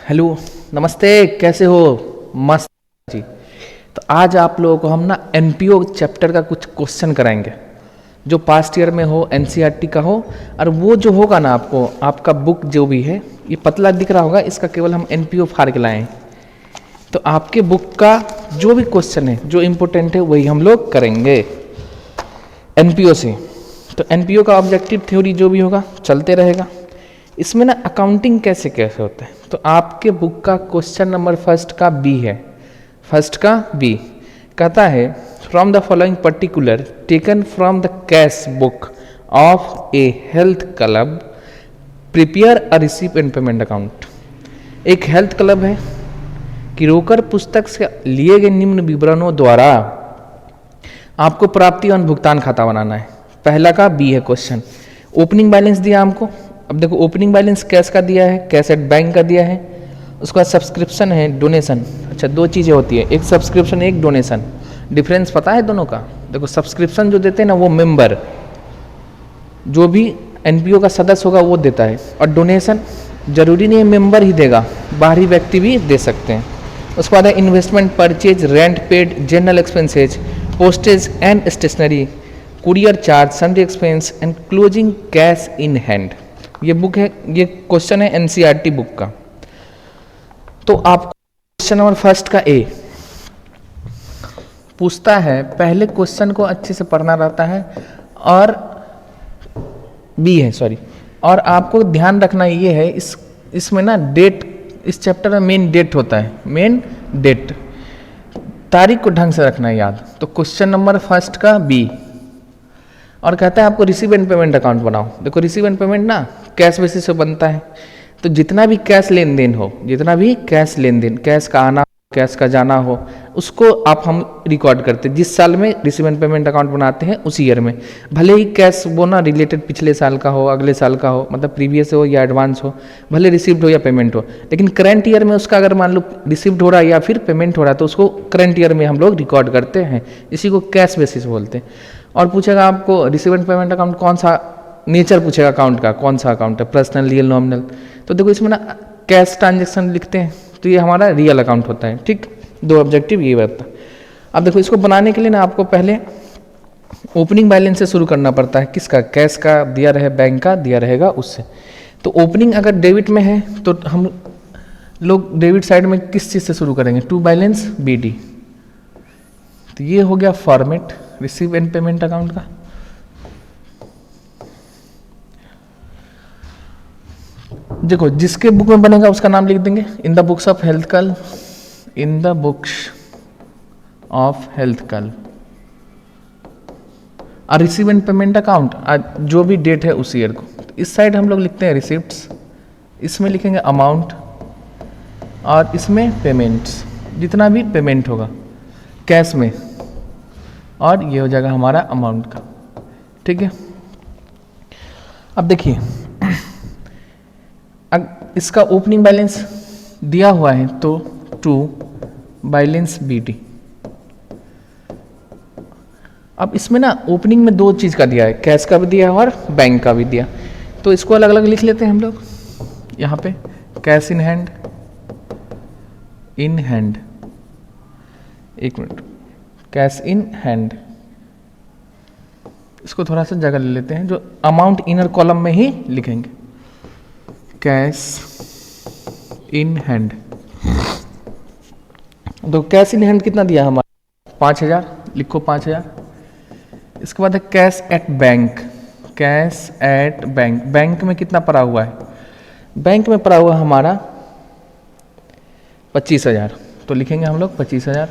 Hello, नमस्ते, कैसे हो? मस्त जी। तो आज आप लोगों को हम ना एनपीओ चैप्टर का कुछ क्वेश्चन कराएंगे जो पास्ट ईयर में हो, एनसीईआरटी का हो। और वो जो होगा ना, आपको आपका बुक जो भी है, ये पतला दिख रहा होगा, इसका केवल हम एनपीओ फाड़ के लाए हैं। तो आपके बुक का जो भी क्वेश्चन है, जो इम्पोर्टेंट है, वही हम लोग करेंगे एनपीओ से। तो एनपीओ का ऑब्जेक्टिव थ्योरी जो भी होगा चलते रहेगा। इसमें ना अकाउंटिंग कैसे कैसे होता है, तो आपके बुक का क्वेश्चन नंबर फर्स्ट का बी है। फर्स्ट का बी कहता है, from the following particular taken from the cash book of A health club prepare a receipt and payment account. एक हेल्थ क्लब है कि रोकर पुस्तक से लिए गए निम्न विवरणों द्वारा आपको प्राप्ति और भुगतान खाता बनाना है। पहला का बी है क्वेश्चन। ओपनिंग बैलेंस दिया हमको। अब देखो, ओपनिंग बैलेंस कैश का दिया है, कैश एट बैंक का दिया है। उसके बाद सब्सक्रिप्शन है, डोनेशन। अच्छा, दो चीज़ें होती है, एक सब्सक्रिप्शन एक डोनेशन। डिफरेंस पता है दोनों का? देखो, सब्सक्रिप्शन जो देते हैं ना, वो मेंबर जो भी एनपीओ का सदस्य होगा वो देता है, और डोनेशन जरूरी नहीं है मेंबर ही देगा, बाहरी व्यक्ति भी दे सकते हैं। उसके बाद है investment, purchase, rent paid, general expenses, postage and stationery, courier charge, sundry expense and closing cash in hand. ये बुक है, ये क्वेश्चन है एनसीईआरटी बुक का। तो आपको क्वेश्चन नंबर फर्स्ट का ए पूछता है, पहले क्वेश्चन को अच्छे से पढ़ना रहता है, और बी है सॉरी। और आपको ध्यान रखना ये है, इसमें ना डेट, इस चैप्टर में मेन डेट होता है, मेन डेट, तारीख को ढंग से रखना है याद। तो क्वेश्चन नंबर फर्स्ट का बी, और कहता है आपको रिसीव एंड पेमेंट अकाउंट बनाओ। देखो, रिसीव एंड पेमेंट ना कैश बेसिस से बनता है, तो जितना भी कैश लेन देन हो, जितना भी कैश लेन देन, कैश का आना, कैश का जाना हो, उसको आप हम रिकॉर्ड करते हैं। जिस साल में रिसीव एंड पेमेंट अकाउंट बनाते हैं उसी ईयर में, भले ही कैश वो ना रिलेटेड पिछले साल का हो, अगले साल का हो, मतलब प्रीवियस हो या एडवांस हो, भले रिसीव्ड हो या पेमेंट हो, लेकिन करंट ईयर में उसका अगर मान लो रिसीव्ड हो रहा है या फिर पेमेंट हो रहा है, तो उसको करंट ईयर में हम लोग रिकॉर्ड करते हैं। इसी को कैश बेसिस बोलते हैं। और पूछेगा आपको रिसीव एंड पेमेंट अकाउंट कौन सा नेचर, पूछेगा अकाउंट का कौन सा अकाउंट है, पर्सनल, रियल, नॉमिनल। तो देखो, इसमें ना कैश ट्रांजेक्शन लिखते हैं, तो ये हमारा रियल अकाउंट होता है। ठीक, दो ऑब्जेक्टिव ये रहता है। अब देखो, इसको बनाने के लिए ना आपको पहले ओपनिंग बैलेंस से शुरू करना पड़ता है। किसका? कैश का दिया रहे, बैंक का दिया रहेगा उससे। तो ओपनिंग अगर डेबिट में है तो हम लोग डेबिट साइड में किस चीज़ से शुरू करेंगे? To balance BD। तो ये हो गया format receive and payment account का। देखो, जिसके बुक में बनेगा उसका नाम लिख देंगे, in the books of health club, in the books of health club. और रिसीव एंड पेमेंट अकाउंट जो भी डेट है उस ईयर को। तो इस साइड हम लोग लिखते हैं रिसिप्ट्स, इसमें लिखेंगे अमाउंट, और इसमें पेमेंट्स, जितना भी पेमेंट होगा कैश में, और ये हो जाएगा हमारा अमाउंट का। ठीक है, अब देखिए, इसका ओपनिंग बैलेंस दिया हुआ है तो टू बैलेंस BD। अब इसमें ना ओपनिंग में दो चीज़ का दिया है, कैश का भी दिया है और बैंक का भी दिया, तो इसको अलग अलग लिख लेते हैं हम लोग। यहाँ पे cash in hand, in hand, एक मिनट, कैश इन हैंड, इसको थोड़ा सा जगह ले लेते हैं, जो अमाउंट इनर कॉलम में ही लिखेंगे, कैश इन हैंड। तो कैश इन हैंड कितना दिया हमारा? 5000, लिखो 5000। इसके बाद है cash at bank, cash at bank, bank में कितना पड़ा हुआ है? बैंक में पड़ा हुआ हमारा 25,000, तो लिखेंगे हम लोग 25,000।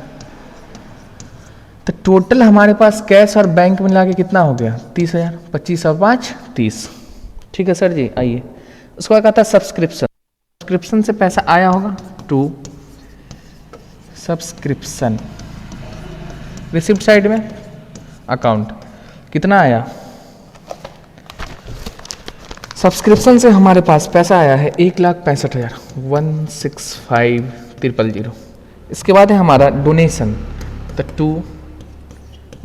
तो टोटल हमारे पास कैश और बैंक मिला के कितना हो गया? 30,000। 25 और 5 30। ठीक है सर जी, आइए। उसके बाद कहता है सब्सक्रिप्शन। सब्सक्रिप्शन से पैसा आया होगा, टू सब्सक्रिप्शन। रिसिप्ट साइड में अकाउंट, कितना आया? सब्सक्रिप्शन से हमारे पास पैसा आया है 1,65,000, 165,000। इसके बाद है हमारा डोनेशन, तो टू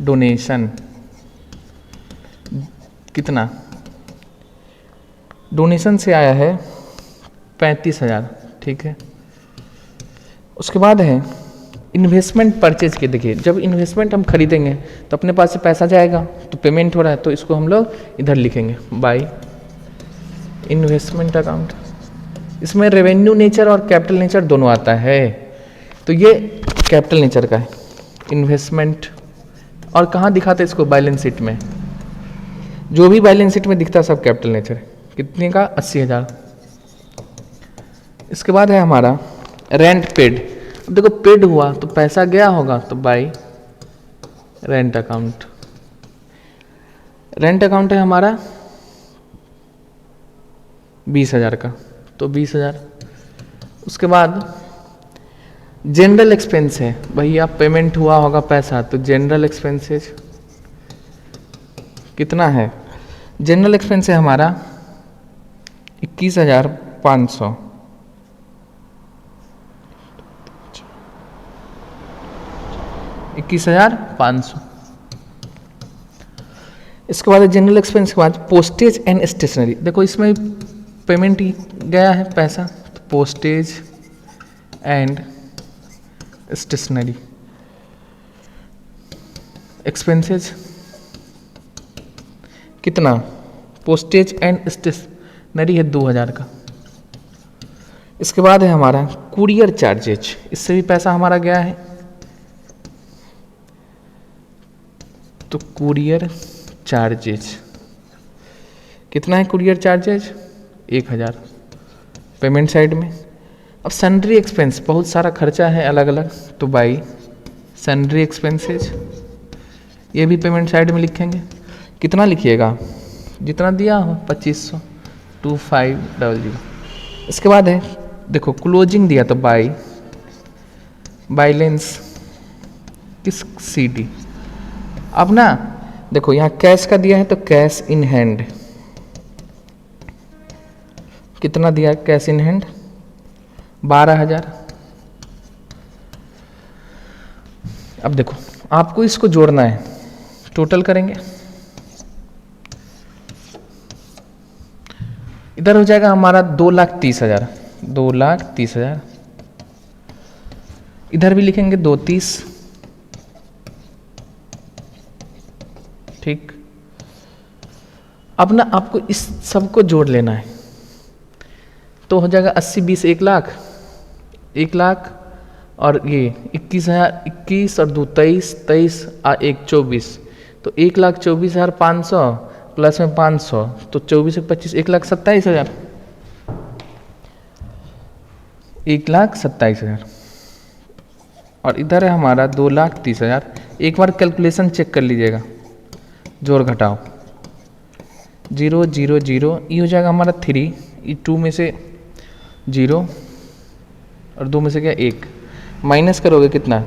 डोनेशन, कितना? डोनेशन से आया है 35,000। ठीक है, उसके बाद है इन्वेस्टमेंट परचेज के। देखिए जब इन्वेस्टमेंट हम खरीदेंगे तो अपने पास से पैसा जाएगा, तो पेमेंट हो रहा है, तो इसको हम लोग इधर लिखेंगे बाय इन्वेस्टमेंट अकाउंट। इसमें रेवेन्यू नेचर और कैपिटल नेचर दोनों आता है, तो ये कैपिटल नेचर का है इन्वेस्टमेंट। और कहाँ दिखाते इसको? बैलेंस शीट में। जो भी बैलेंस शीट में दिखता है सब कैपिटल नेचर है। कितने का? 80,000। इसके बाद है हमारा रेंट पेड। अब देखो पेड हुआ तो पैसा गया होगा, तो bye rent account. Rent account है हमारा 20,000 का, तो 20,000। उसके बाद जनरल एक्सपेंस है, भैया पेमेंट हुआ होगा पैसा, तो जनरल एक्सपेंसेस कितना है? जनरल एक्सपेंस है हमारा 21,500। 21,500। इसके बाद जनरल एक्सपेंस के बाद पोस्टेज एंड स्टेशनरी। देखो इसमें पेमेंट ही गया है पैसा, तो पोस्टेज एंड स्टेशनरी एक्सपेंसेस कितना? पोस्टेज एंड स्टेशनरी है 2,000 का। इसके बाद है हमारा कुरियर चार्जेज, इससे भी पैसा हमारा गया है, तो कुरियर चार्जेज कितना है? कुरियर चार्जेज 1,000 पेमेंट साइड में। अब सैलरी एक्सपेंस, बहुत सारा खर्चा है अलग अलग, तो बाई सैलरी एक्सपेंसेज, ये भी पेमेंट साइड में लिखेंगे। कितना लिखिएगा? जितना दिया हो 2500, 2500। इसके बाद है देखो क्लोजिंग दिया, तो बाई बैलेंस किस CD। अब ना देखो यहाँ कैश का दिया है, तो कैश इन हैंड कितना दिया? Cash in hand 12,000। अब देखो आपको इसको जोड़ना है, टोटल करेंगे, इधर हो जाएगा हमारा 2,30,000। 2,30,000 इधर भी लिखेंगे 2,30। ठीक। अब ना आपको इस सब को जोड़ लेना है, तो हो जाएगा 80, 20, 1 लाख। 1 लाख और ये 21,000, 21 और 2 23, 23 और 1 24, तो 1,24,500 प्लस में 500, तो 24 और 25 1,27,000। 1,27,000 और इधर है हमारा 2,30,000। एक बार कैलकुलेशन चेक कर लीजिएगा, जोड़ घटाओ 0 0 0, ये हो जाएगा हमारा 3, ये 2 में से 0 और 2 में से क्या 1, माइनस करोगे कितना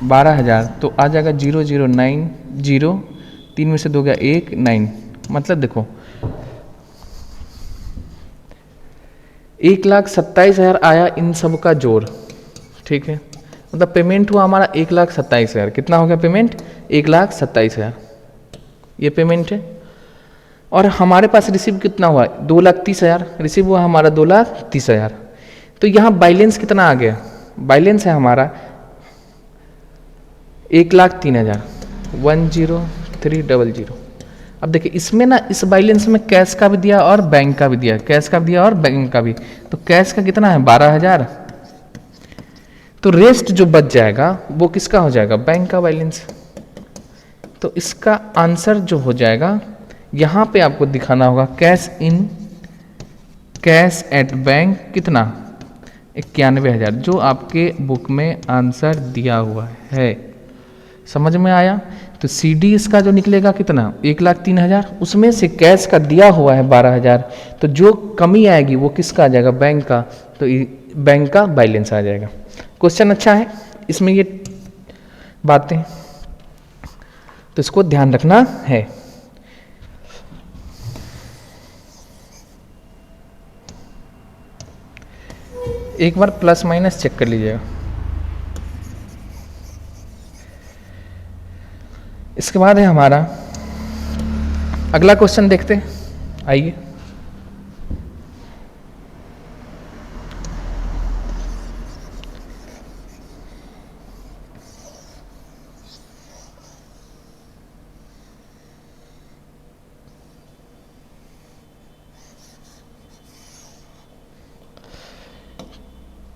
12,000, तो आ जाएगा 0 0 9 0, 3 में से 2 गया 1 9। मतलब देखो 1,27,000 आया इन सब का जोड़। ठीक है, मतलब पेमेंट हुआ हमारा 1,27,000। कितना हो गया पेमेंट? 1,27,000 ये पेमेंट है। और हमारे पास रिसीव कितना हुआ? 2,30,000 रिसीव हुआ हमारा 2,30,000। तो यहाँ बैलेंस कितना आ गया? बैलेंस है हमारा 1,03,000 10300। अब देखिए इसमें ना इस बैलेंस में कैश का भी दिया और बैंक का भी दिया, कैश का भी दिया और बैंक का भी। तो कैश का कितना है 12,000, तो रेस्ट जो बच जाएगा वो किसका हो जाएगा? बैंक का बैलेंस। तो इसका आंसर जो हो जाएगा यहाँ पे आपको दिखाना होगा cash in cash at bank कितना 91,000, जो आपके बुक में आंसर दिया हुआ है। समझ में आया? तो CD इसका जो निकलेगा कितना 1,03,000, उसमें से कैश का दिया हुआ है 12,000, तो जो कमी आएगी वो किसका आ जाएगा? बैंक का। तो बैंक का बैलेंस आ जाएगा। क्वेश्चन अच्छा है, इसमें ये बातें तो इसको ध्यान रखना है। एक बार प्लस माइनस चेक कर लीजिएगा। इसके बाद है हमारा अगला क्वेश्चन देखते हैं, आइए।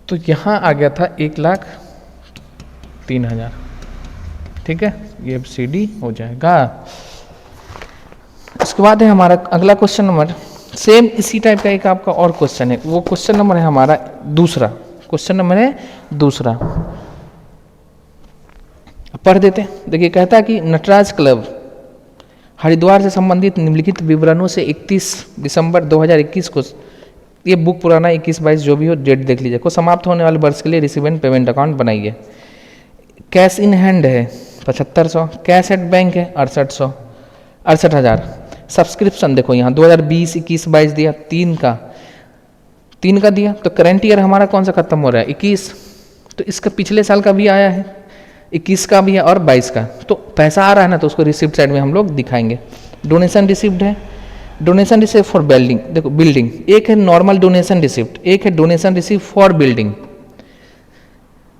तो यहाँ आ गया था 1,03,000। ठीक है, ये FCD हो जाएगा। इसके बाद है हमारा अगला क्वेश्चन नंबर, सेम इसी टाइप का एक आपका और क्वेश्चन है। वो क्वेश्चन नंबर है हमारा दूसरा, क्वेश्चन नंबर है दूसरा, पढ़ देते हैं। देखिए, कहता है कि नटराज क्लब हरिद्वार से संबंधित निम्नलिखित विवरणों से 31 दिसंबर 2021 को, ये बुक पुराना 21-22 जो भी हो, डेट देख लीजिए, को समाप्त होने वाले वर्ष के लिए रिसीव एंड पेमेंट अकाउंट बनाइए। कैश इन हैंड है 7500, कैश एट बैंक है 68,000। सब्सक्रिप्शन देखो यहाँ 2020, 21, 22 दिया, 3 का दिया। तो करंट ईयर हमारा कौन सा खत्म हो रहा है? 21। तो इसका पिछले साल का भी आया है, 21 का भी है और 22 का। तो पैसा आ रहा है ना, तो उसको रिसिप्ट साइड में हम लोग दिखाएंगे। डोनेशन रिसिप्ट है, डोनेशन रिसिप्ट फॉर बिल्डिंग, देखो बिल्डिंग, एक है नॉर्मल डोनेशन रिसिप्ट, एक है डोनेशन रिसिप्ट फॉर बिल्डिंग।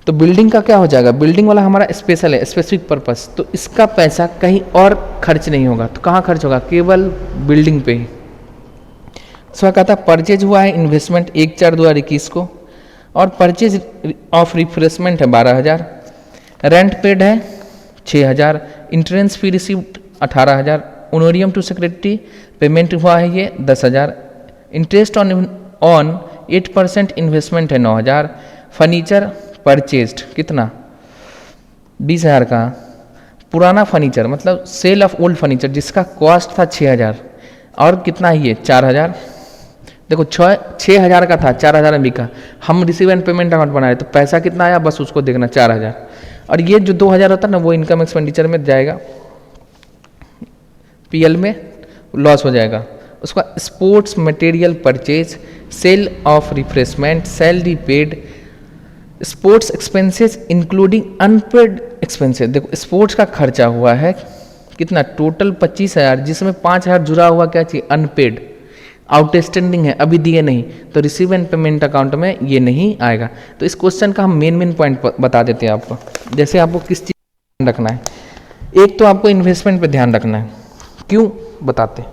तो बिल्डिंग का क्या हो जाएगा? बिल्डिंग वाला हमारा स्पेशल है, स्पेसिफिक पर्पस, तो इसका पैसा कहीं और खर्च नहीं होगा। तो कहाँ खर्च होगा? केवल बिल्डिंग पे ही। उसका कहता है परचेज हुआ है इन्वेस्टमेंट 1/4/2021 को, और परचेज ऑफ रिफ्रेशमेंट है 12,000, रेंट पेड है 6,000, entrance fee received 18,000, honorarium to secretary payment हुआ है ये 10,000, इंटरेस्ट ऑन 8% इन्वेस्टमेंट है 9,000, फर्नीचर परचेज्ड कितना? 20,000 का। पुराना फर्नीचर मतलब सेल ऑफ ओल्ड फर्नीचर जिसका कॉस्ट था 6,000, और कितना है ये? 4,000। देखो 6,000 का था, 4,000 में बिका। हम रिसीव एंड पेमेंट अकाउंट बनाए तो पैसा कितना आया, बस उसको देखना 4,000। और ये जो 2,000 होता है ना, वो इनकम एक्सपेंडिचर में जाएगा, PL में लॉस हो जाएगा। उसका sports material purchase, sale of refreshment, salary paid, sports expenses including unpaid expenses. देखो स्पोर्ट्स का खर्चा हुआ है कितना? टोटल 25,000, जिसमें 5,000 जुड़ा हुआ क्या चाहिए? अनपेड, आउटस्टैंडिंग है, अभी दिए नहीं, तो रिसीव एंड पेमेंट अकाउंट में ये नहीं आएगा। तो इस क्वेश्चन का हम मेन पॉइंट बता देते हैं आपको। जैसे आपको किस चीज़ ध्यान रखना है, एक तो आपको इन्वेस्टमेंट पे ध्यान रखना है। क्यों बताते हैं?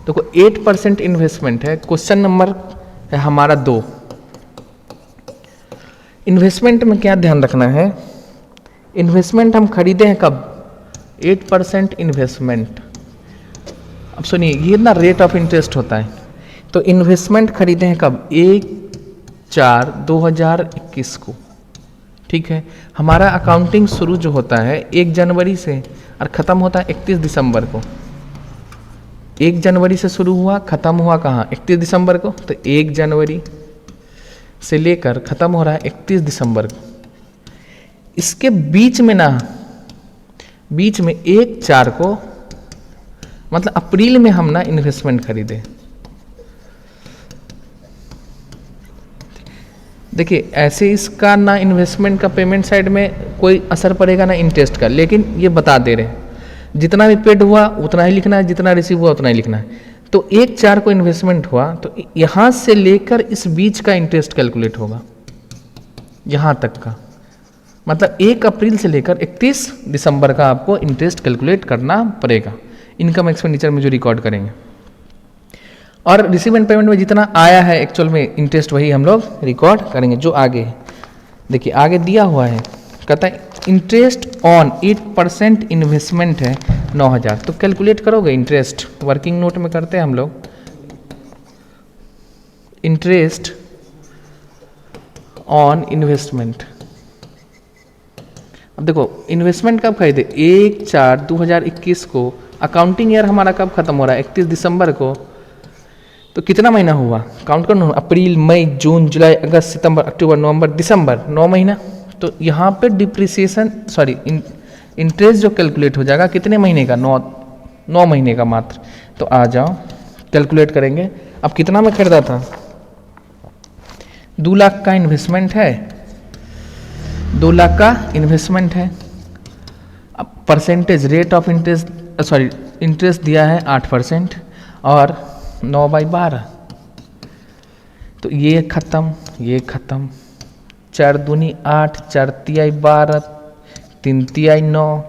देखो 8% इन्वेस्टमेंट है, क्वेश्चन नंबर है हमारा 2। इन्वेस्टमेंट में क्या ध्यान रखना है? इन्वेस्टमेंट हम खरीदे हैं कब? 8% इन्वेस्टमेंट। अब सुनिए, ये ना रेट ऑफ इंटरेस्ट होता है। तो इन्वेस्टमेंट खरीदे हैं कब? 1/4/2021 को। ठीक है, हमारा अकाउंटिंग शुरू जो होता है 1 जनवरी से और ख़त्म होता है 31 दिसंबर को। 1 जनवरी से शुरू हुआ, ख़त्म हुआ कहाँ? 31 दिसंबर को। तो 1 जनवरी से लेकर ख़त्म हो रहा है 31 दिसंबर को। इसके बीच में ना, बीच में 1/4 को, मतलब अप्रैल में हम ना इन्वेस्टमेंट खरीदे। देखिए ऐसे इसका ना इन्वेस्टमेंट का पेमेंट साइड में कोई असर पड़ेगा ना इंटरेस्ट का, लेकिन ये बता दे रहे हैं जितना भी पेड हुआ उतना ही लिखना है, जितना रिसीव हुआ उतना ही लिखना है। तो 1/4 को इन्वेस्टमेंट हुआ, तो यहाँ से लेकर इस बीच का इंटरेस्ट कैलकुलेट होगा, यहाँ तक का, मतलब 1 अप्रैल से लेकर 31 दिसंबर का आपको इंटरेस्ट कैलकुलेट करना पड़ेगा इनकम एक्सपेंडिचर में जो रिकॉर्ड करेंगे। और रिसीव एंड पेमेंट में जितना आया है एक्चुअल में इंटरेस्ट, वही हम लोग रिकॉर्ड करेंगे। जो आगे देखिए, आगे दिया हुआ है, कहता है इंटरेस्ट ऑन 8% इन्वेस्टमेंट है 9,000। तो कैलकुलेट करोगे इंटरेस्ट, वर्किंग नोट में करते हैं हम लोग, इंटरेस्ट ऑन इन्वेस्टमेंट। अब देखो इन्वेस्टमेंट कब खरीदे? 1/4/2021 को। अकाउंटिंग ईयर हमारा कब खत्म हो रहा है? 31 दिसंबर को। तो कितना महीना हुआ? काउंट करो, अप्रैल, मई, जून, जुलाई, अगस्त, सितंबर, अक्टूबर, नवंबर, दिसंबर, 9 महीना। तो यहाँ पे डिप्रिसिएशन सॉरी इंटरेस्ट जो कैलकुलेट हो जाएगा कितने महीने का? 9 महीने का मात्र। तो आ जाओ कैलकुलेट करेंगे। अब कितना में खरीदा था? 2 लाख का इन्वेस्टमेंट है, 2 लाख का इन्वेस्टमेंट है। अब percentage rate of interest interest दिया है 8% और 9/12। तो ये खत्म, ये खत्म। 4 दूनी 8, 4 तिहाई 12, 3 तिहाई 9।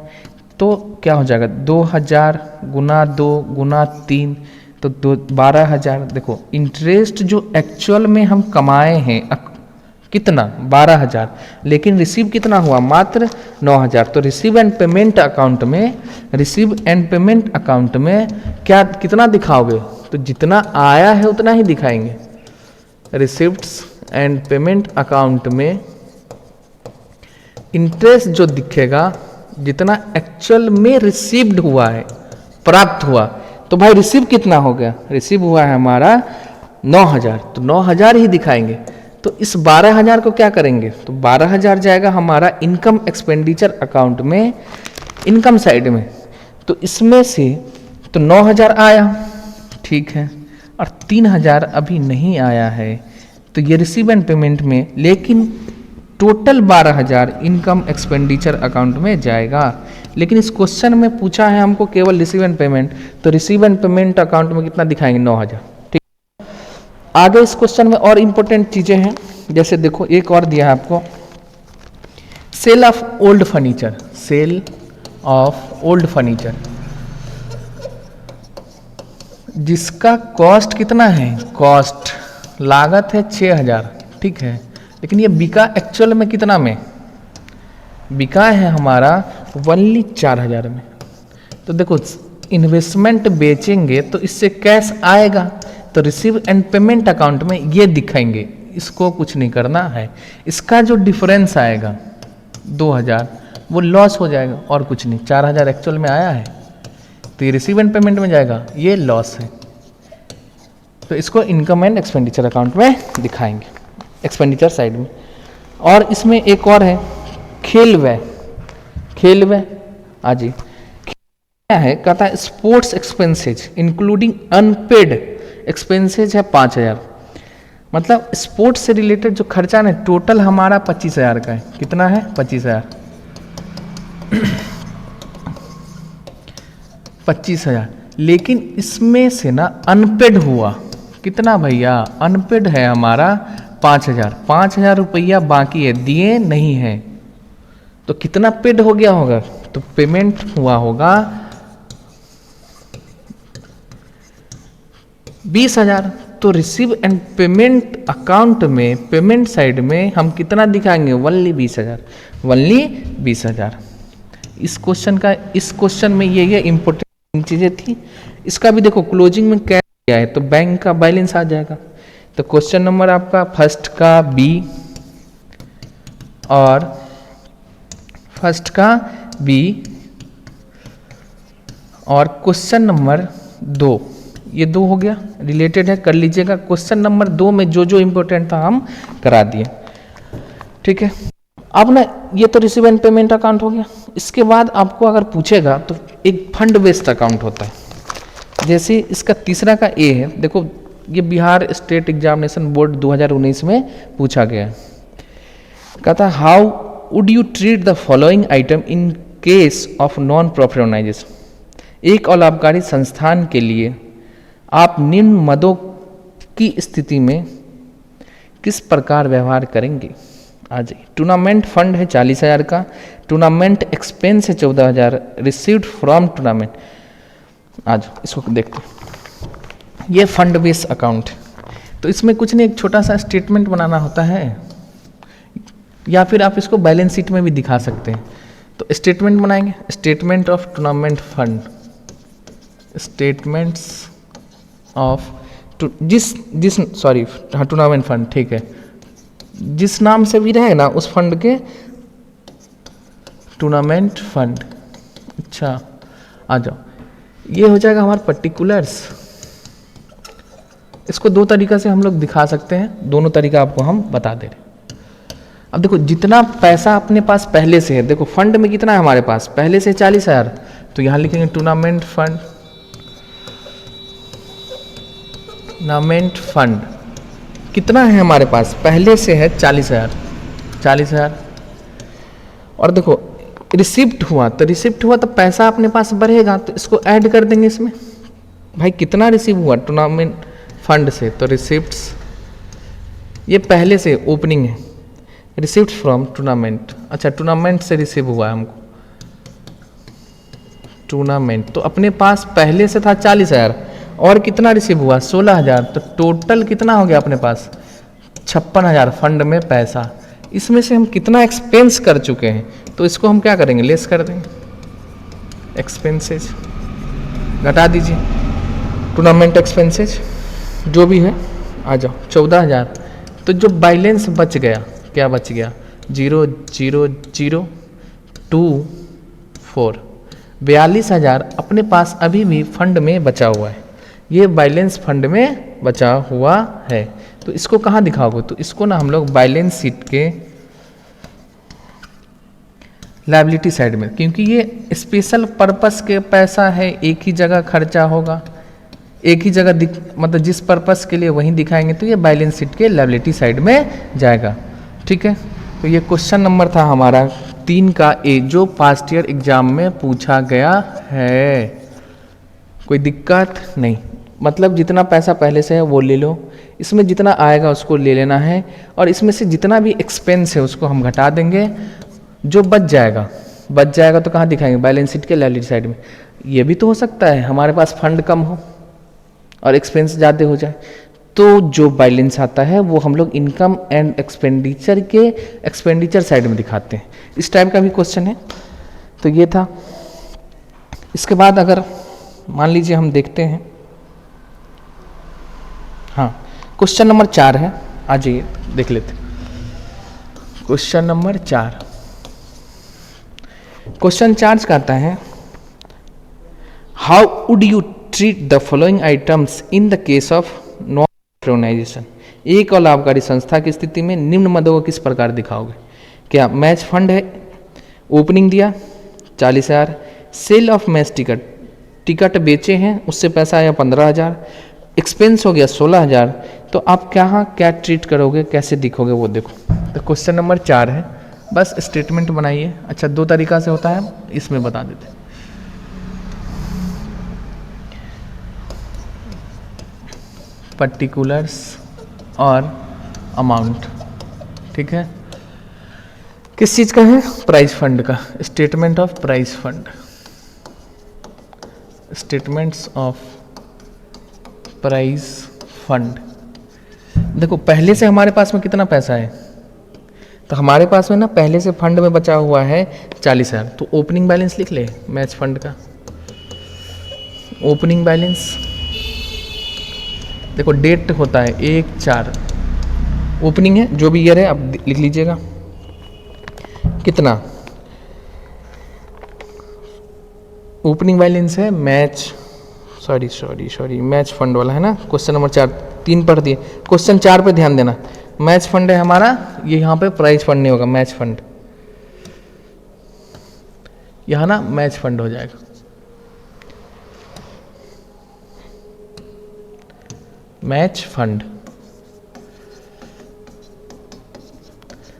तो क्या हो जाएगा? 2,000 गुना 2 गुना 3, तो 12,000। देखो इंटरेस्ट जो एक्चुअल में हम कमाए हैं कितना 12,000, लेकिन रिसीव कितना हुआ मात्र 9,000। तो रिसीव एंड पेमेंट अकाउंट में क्या कितना दिखाओगे, तो जितना आया है उतना ही दिखाएंगे। रिसिप्ट्स एंड पेमेंट अकाउंट में इंटरेस्ट जो दिखेगा जितना एक्चुअल में रिसीव्ड हुआ है, प्राप्त हुआ। तो भाई रिसीव कितना हो गया, रिसीव हुआ है हमारा 9,000, तो 9,000 ही दिखाएंगे। तो इस 12,000 को क्या करेंगे, तो 12,000 जाएगा हमारा इनकम एक्सपेंडिचर अकाउंट में, इनकम साइड में। तो इसमें से तो 9,000 आया, ठीक है, और 3,000 अभी नहीं आया है, तो ये रिसीव एंड पेमेंट में, लेकिन टोटल 12,000 इनकम एक्सपेंडिचर अकाउंट में जाएगा। लेकिन इस क्वेश्चन में पूछा है हमको केवल रिसीव एंड पेमेंट, तो रिसीव एंड पेमेंट अकाउंट में कितना दिखाएंगे 9,000। ठीक, आगे इस क्वेश्चन में और इंपॉर्टेंट चीजें हैं, जैसे देखो एक और दिया है आपको, sale of old furniture, sale of old furniture, जिसका कॉस्ट कितना है, कॉस्ट लागत है 6,000, ठीक है, लेकिन ये बिका एक्चुअल में कितना में, बिका है हमारा ओनली 4,000 में। तो देखो इन्वेस्टमेंट बेचेंगे तो इससे कैश आएगा, तो रिसीव एंड पेमेंट अकाउंट में ये दिखाएंगे, इसको कुछ नहीं करना है। इसका जो डिफरेंस आएगा 2,000 वो लॉस हो जाएगा और कुछ नहीं। 4,000 एक्चुअल में आया है तो ये रिसीव एंड पेमेंट में जाएगा, ये लॉस है, तो इसको इनकम एंड एक्सपेंडिचर अकाउंट में दिखाएंगे, एक्सपेंडिचर साइड में। और इसमें एक और है खेल व्यय, खेल व्यय आजी क्या है, कहता है sports expenses including unpaid expenses है 5,000। मतलब स्पोर्ट्स से रिलेटेड जो खर्चा ना टोटल हमारा 25,000 का है। कितना है 25,000 25,000, लेकिन इसमें से ना अनपेड हुआ कितना भैया, अनपेड है हमारा 5,000, 5,000 रुपया बाकी है, दिए नहीं है, तो कितना पेड हो गया होगा, तो पेमेंट हुआ होगा 20,000। तो रिसीव एंड पेमेंट अकाउंट में, पेमेंट साइड में हम कितना दिखाएंगे, ओनली 20,000, ओनली 20,000। इस क्वेश्चन में ये इंपॉर्टेंट चीजें थी। इसका भी देखो क्लोजिंग में क्या है, तो बैंक का बैलेंस आ जाएगा। तो क्वेश्चन नंबर आपका फर्स्ट का बी और फर्स्ट का बी, और क्वेश्चन नंबर 2, ये 2 हो गया, रिलेटेड है, कर लीजिएगा। क्वेश्चन नंबर 2 में जो जो इंपॉर्टेंट था हम करा दिए, ठीक है। अब ना ये तो रिसीव एंड पेमेंट अकाउंट हो गया। इसके बाद आपको अगर पूछेगा तो एक फंड बेस्ड अकाउंट होता है, जैसे इसका तीसरा का ए है, देखो ये बिहार स्टेट एग्जामिनेशन बोर्ड 2019 में पूछा गया है। कहता है how would you treat the following item in case of non profit organisation. एक अलाभकारी संस्थान के लिए आप निम्न मदों की स्थिति में किस प्रकार व्यवहार करेंगे। आ जाइए, टूर्नामेंट फंड है 40,000 का, टूर्नामेंट एक्सपेंस है 14,000, रिसीव्ड फ्रॉम टूर्नामेंट। आज इसको देखते हैं, ये फंड बेस्ड अकाउंट, तो इसमें कुछ नहीं, एक छोटा सा स्टेटमेंट बनाना होता है, या फिर आप इसको बैलेंस शीट में भी दिखा सकते हैं। तो स्टेटमेंट बनाएंगे, statement of tournament fund, statements of tournament fund, ठीक है, जिस नाम से भी रहे ना उस फंड के, टूर्नामेंट फंड। अच्छा आ जाओ, ये हो जाएगा हमारा पर्टिकुलर्स। इसको 2 तरीका से हम लोग दिखा सकते हैं, दोनों तरीका आपको हम बता दे रहे हैं। अब देखो जितना पैसा अपने पास पहले से है, देखो फंड में कितना है हमारे पास पहले से 40,000, तो यहां लिखेंगे टूर्नामेंट फंड, टूर्नामेंट फंड कितना है हमारे पास पहले से है 40,000। और देखो रिसिप्ट हुआ, तो पैसा अपने पास बढ़ेगा, तो इसको ऐड कर देंगे इसमें। भाई कितना रिसीव हुआ टूर्नामेंट फंड से, तो रिसिप्ट्स, ये पहले से ओपनिंग है, रिसिप्ट फ्रॉम टूर्नामेंट। अच्छा टूर्नामेंट से रिसीव हुआ है हमको, टूर्नामेंट तो अपने पास पहले से था 40,000 और कितना रिसीव हुआ 16,000, तो टोटल कितना हो गया अपने पास 56,000 फंड में पैसा, इसमें से हम कितना एक्सपेंस कर चुके हैं, तो इसको हम क्या करेंगे, लेस कर देंगे, एक्सपेंसेज घटा दीजिए, टूर्नामेंट एक्सपेंसेज जो भी है आ जाओ 14,000। तो जो बैलेंस बच गया, क्या बच गया, 0,0,0,2,4, 42,000 अपने पास अभी भी फंड में बचा हुआ है, ये बैलेंस फंड में बचा हुआ है। तो इसको कहाँ दिखाओगे, तो इसको ना हम लोग बैलेंस शीट के लायबिलिटी साइड में, क्योंकि ये स्पेशल पर्पस के पैसा है, एक ही जगह खर्चा होगा, एक ही जगह मतलब जिस पर्पस के लिए वहीं दिखाएंगे, तो ये बैलेंस शीट के लायबिलिटी साइड में जाएगा। ठीक है, तो ये क्वेश्चन नंबर था हमारा 3 का ए, जो पास्ट ईयर एग्जाम में पूछा गया है। कोई दिक्कत नहीं, मतलब जितना पैसा पहले से है वो ले लो, इसमें जितना आएगा उसको ले लेना है, और इसमें से जितना भी एक्सपेंस है उसको हम घटा देंगे, जो बच जाएगा तो कहाँ दिखाएंगे, बैलेंस शीट के लायबिलिटी साइड में। ये भी तो हो सकता है हमारे पास फंड कम हो और एक्सपेंस ज़्यादा हो जाए, तो जो बैलेंस आता है वो हम लोग इनकम एंड एक्सपेंडिचर के एक्सपेंडिचर साइड में दिखाते हैं। इस टाइप का भी क्वेश्चन है, तो ये था। इसके बाद अगर मान लीजिए हम देखते हैं, हाँ क्वेश्चन नंबर 4 है, आ जाइए देख लेते। क्वेश्चन नंबर 4, क्वेश्चन 4 कहता है, how would you treat the following items in the case of non patronisation. एक और लाभकारी संस्था की स्थिति में निम्न मदों को किस प्रकार दिखाओगे। क्या मैच फंड है, ओपनिंग दिया 40,000, सेल ऑफ मैच टिकट बेचे हैं उससे पैसा आया 15,000, एक्सपेंस हो गया 16,000, तो आप क्या ट्रीट करोगे, कैसे दिखोगे वो देखो। तो क्वेश्चन नंबर 4 है, बस स्टेटमेंट बनाइए। अच्छा 2 तरीका से होता है, इसमें बता देते हैं। पर्टिकुलर्स और अमाउंट, ठीक है, किस चीज़ का है, प्राइज फंड का, statement of prize fund, statements of prize fund. देखो पहले से हमारे पास में कितना पैसा है, तो हमारे पास में ना पहले से फंड में बचा हुआ है 40,000, तो ओपनिंग बैलेंस लिख ले मैच फंड का, ओपनिंग बैलेंस। देखो डेट होता है 1/4, ओपनिंग है जो भी ईयर है, आप लिख लीजिएगा कितना, ओपनिंग बैलेंस है मैच, सॉरी मैच फंड वाला है ना, क्वेश्चन नंबर 4, 3 पढ़ दिए, क्वेश्चन 4 पे ध्यान देना। मैच फंड है हमारा, ये यहाँ पे प्राइज फंड नहीं होगा, मैच फंड, यहाँ ना मैच फंड हो जाएगा। मैच फंड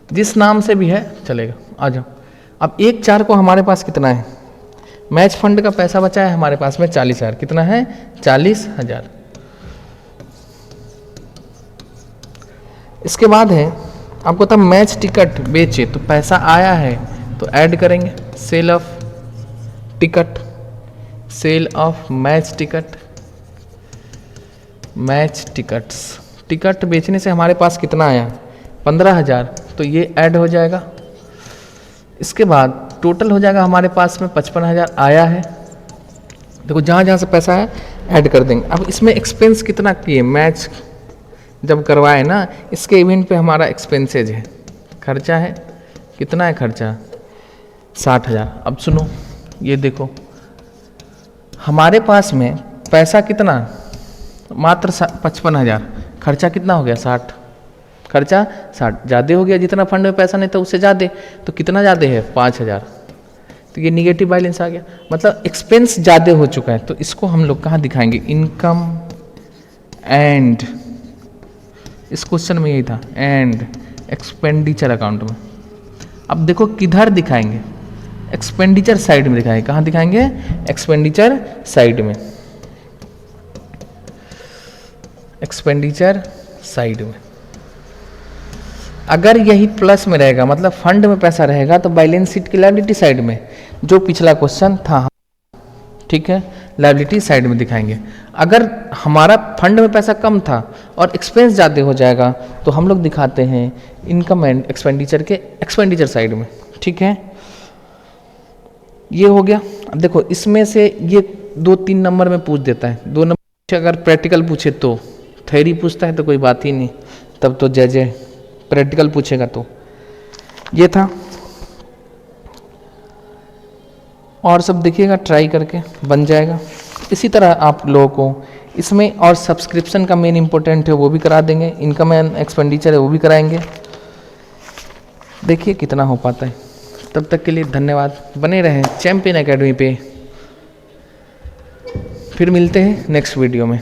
जिस नाम से भी है चलेगा, आ जाओ। अब 1/4 को हमारे पास कितना है, मैच फंड का पैसा बचा है हमारे पास में 40,000, कितना है 40,000। इसके बाद है आपको तब मैच टिकट बेचे तो पैसा आया है, तो ऐड करेंगे sale of ticket, sale of match ticket, match tickets, ticket बेचने से हमारे पास कितना आया 15,000, तो ये ऐड हो जाएगा। इसके बाद टोटल हो जाएगा हमारे पास में 55,000 आया है। देखो जहाँ जहाँ से पैसा है ऐड कर देंगे। अब इसमें एक्सपेंस कितना किए, मैच जब करवाए ना, इसके इवेंट पे हमारा एक्सपेंसेज है, खर्चा है, कितना है खर्चा 60,000। अब सुनो ये देखो हमारे पास में पैसा कितना, मात्र 55,000, खर्चा कितना हो गया 60, खर्चा 60, ज़्यादा हो गया, जितना फंड में पैसा नहीं था उससे ज़्यादा, तो कितना ज़्यादा है 5,000, तो ये निगेटिव बैलेंस आ गया, मतलब एक्सपेंस ज़्यादा हो चुका है। तो इसको हम लोग कहाँ दिखाएंगे, इनकम एंड, इस क्वेश्चन में यही था, एंड एक्सपेंडिचर अकाउंट में। अब देखो किधर दिखाएंगे, एक्सपेंडिचर साइड में दिखाएंगे, कहाँ दिखाएंगे, एक्सपेंडिचर साइड में, एक्सपेंडिचर साइड में। अगर यही प्लस में रहेगा, मतलब फंड में पैसा रहेगा, तो बैलेंस शीट की लायबिलिटी साइड में, जो पिछला क्वेश्चन था, ठीक है। लायबिलिटी साइड में दिखाएंगे। अगर हमारा फंड में पैसा कम था और एक्सपेंस ज़्यादा हो जाएगा तो हम लोग दिखाते हैं इनकम एंड एक्सपेंडिचर के एक्सपेंडिचर साइड में। ठीक है, ये हो गया। अब देखो इसमें से ये 2-3 नंबर में पूछ देता है, 2 नंबर अगर प्रैक्टिकल पूछे तो, थ्योरी पूछता है तो कोई बात ही नहीं, तब तो जय जय। प्रैक्टिकल पूछेगा तो ये था। और सब देखिएगा, ट्राई करके बन जाएगा। इसी तरह आप लोगों को इसमें और सब्सक्रिप्शन का मेन इंपॉर्टेंट है वो भी करा देंगे, इनकम एंड एक्सपेंडिचर है वो भी कराएंगे। देखिए कितना हो पाता है। तब तक के लिए धन्यवाद, बने रहें चैंपियन एकेडमी पे। फिर मिलते हैं नेक्स्ट वीडियो में।